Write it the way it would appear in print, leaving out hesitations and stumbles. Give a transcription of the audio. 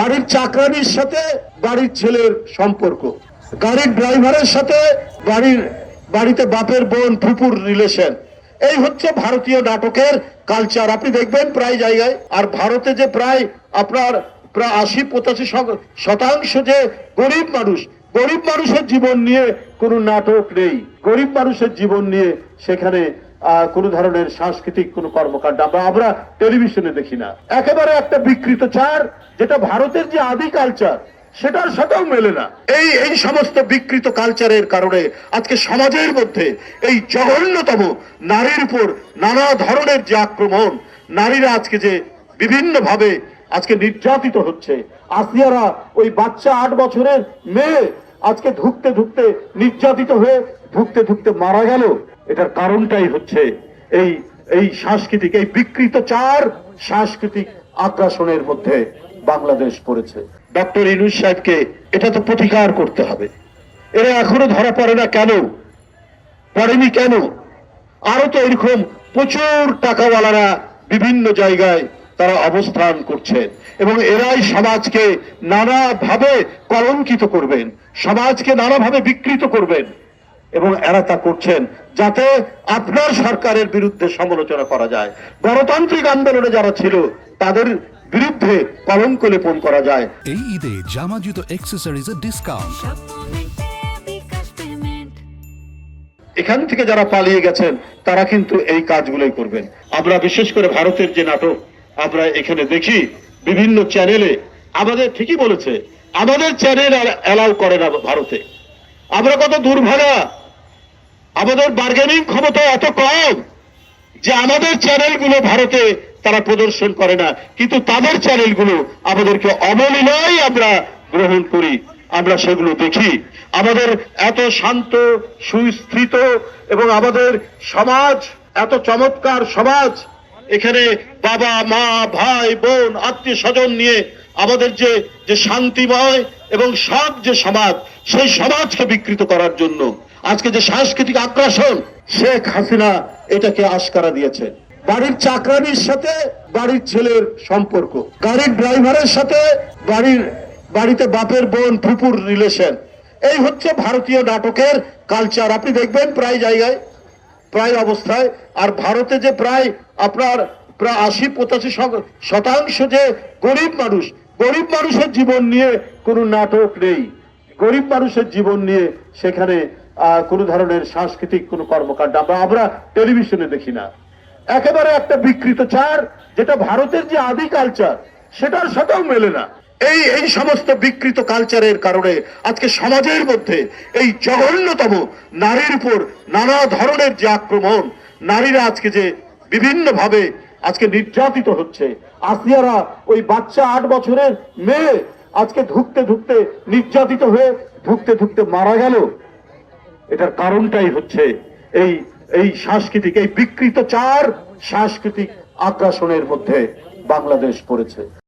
বাড়ির চাকরানির সাথে বাড়ির ছেলের সম্পর্ক, গাড়ির ড্রাইভারের সাথে বাড়িতে বাপের বোন ফুপুর রিলেশন, এই হচ্ছে ভারতীয় নাটকের কালচার। আপনি দেখবেন প্রায় জায়গায়। আর ভারতে যে প্রায় 80-85% যে গরিব মানুষের জীবন নিয়ে কোনো নাটক নেই। গরিব মানুষের জীবন নিয়ে সেখানে কোনো ধরনের সাংস্কৃতিক কোনো কর্মকাণ্ড আমরা টেলিভিশনে দেখি না। একেবারে একটা বিকৃত চার, যেটা ভারতের যে আদি কালচার সেটার সাথেও মেলে না। এই সমস্ত বিকৃত কালচারের কারণে আজকে সমাজের মধ্যে এই জঘন্যতম নারীর উপর নানা ধরনের যে আক্রমণ, নারীরা আজকে যে বিভিন্ন ভাবে আজকে নির্যাতিত হচ্ছে। আসিয়ারা, ওই বাচ্চা 8 বছরের মেয়ে, আজকে ধুকতে ধুকতে নির্যাতিত হয়ে ধুকতে মারা গেল। এটার কারণটাই হচ্ছে এই সাংস্কৃতিক, এই বিকৃত চার সাংস্কৃতিক আগ্রাসনের মধ্যে বাংলাদেশ পড়েছে। ডক্টর ইউনূস সাহেবকে এটা তো প্রতিকার করতে হবে। এরা এখনো ধরা পড়ে না কেন? পড়েনি কেন? আরো তো এরকম প্রচুর টাকাওয়ালারা বিভিন্ন জায়গায় তারা অবস্থান করছেন এবং এরাই সমাজকে নানাভাবে কলঙ্কিত করবেন, সমাজকে নানাভাবে বিকৃত করবেন এবং এরা তা করছেন যাতে আপনার সরকারের বিরুদ্ধে সমালোচনা করা যায়, গণতান্ত্রিক আন্দোলনে যারা ছিল তাদের বিরুদ্ধে কলঙ্ক লেপন করা যায়। এই ঈদে জামা জুতো অ্যাকসেসরিজের ডিসকাউন্ট। এখান থেকে যারা পালিয়ে গেছেন তারা কিন্তু এই কাজগুলোই করবেন। আমরা বিশেষ করে ভারতের যে নাটক আমরা এখানে দেখি বিভিন্ন চ্যানেলে, আমাদের ঠিকই বলেছে, আমাদের চ্যানেল আর অ্যালাউ করে না ভারতে। আমরা কত দুর্ভাগা, আমাদের বার্গেনিং ক্ষমতা এত কম যে আমাদের চ্যানেলগুলো ভারতে তারা প্রদর্শন করে না, কিন্তু তাদের চ্যানেলগুলো আমাদেরকে অবলীলায় আমরা গ্রহণ করি, আমরা সেগুলো দেখি। আমাদের এত শান্ত সুস্থিত এবং আমাদের সমাজ এত চমৎকার সমাজ, এখানে বাবা মা ভাই বোন আত্মীয় স্বজন নিয়ে আমাদের যে শান্তিময় এবং সৎ যে সমাজ, সেই সমাজকে বিকৃত করার জন্য আজকে যে সাংস্কৃতিক আগ্রাসন, শেখ হাসিনা এটাকে আশকারা দিয়েছে। বাড়ির চাকরানির সাথে বাড়ির ছেলের সম্পর্ক, গাড়ির ড্রাইভারের সাথে বাড়িতে বাপের বোন ফুপুর রিলেশন, এই হচ্ছে ভারতীয় নাটকের কালচার। আপনি দেখবেন প্রায় জায়গায় প্রায় অবস্থায়। আর ভারতে যে প্রায় 80-85% যে গরিব মানুষের জীবন নিয়ে কোনো নাটক নেই। গরিব মানুষের জীবন নিয়ে সেখানে কোনো ধরনের সাংস্কৃতিক কোনো কর্মকাণ্ড আমরা টেলিভিশনে দেখি না। একেবারে একটা বিকৃত চার, যেটা ভারতের যে আদি কালচার সেটার সাথেও মেলে না। এই সমস্ত বিকৃত কালচারের কারণে আজকে সমাজের মধ্যে এই জঘন্যতম নারীর উপর নানা ধরনের যে আক্রমণ, নারীরা আজকে যে বিভিন্ন ভাবে আজকে নির্যাতিত হচ্ছে। আসিয়ারা, ওই বাচ্চা 8 বছরের মেয়ে, আজকে ধুকতে নির্যাতিত হয়ে ধুকতে মারা গেল। এটার কারণটাই হচ্ছে এই সাংস্কৃতিক, এই বিকৃত চার সাংস্কৃতিক আগ্রাসনের মধ্যে বাংলাদেশ পড়েছে।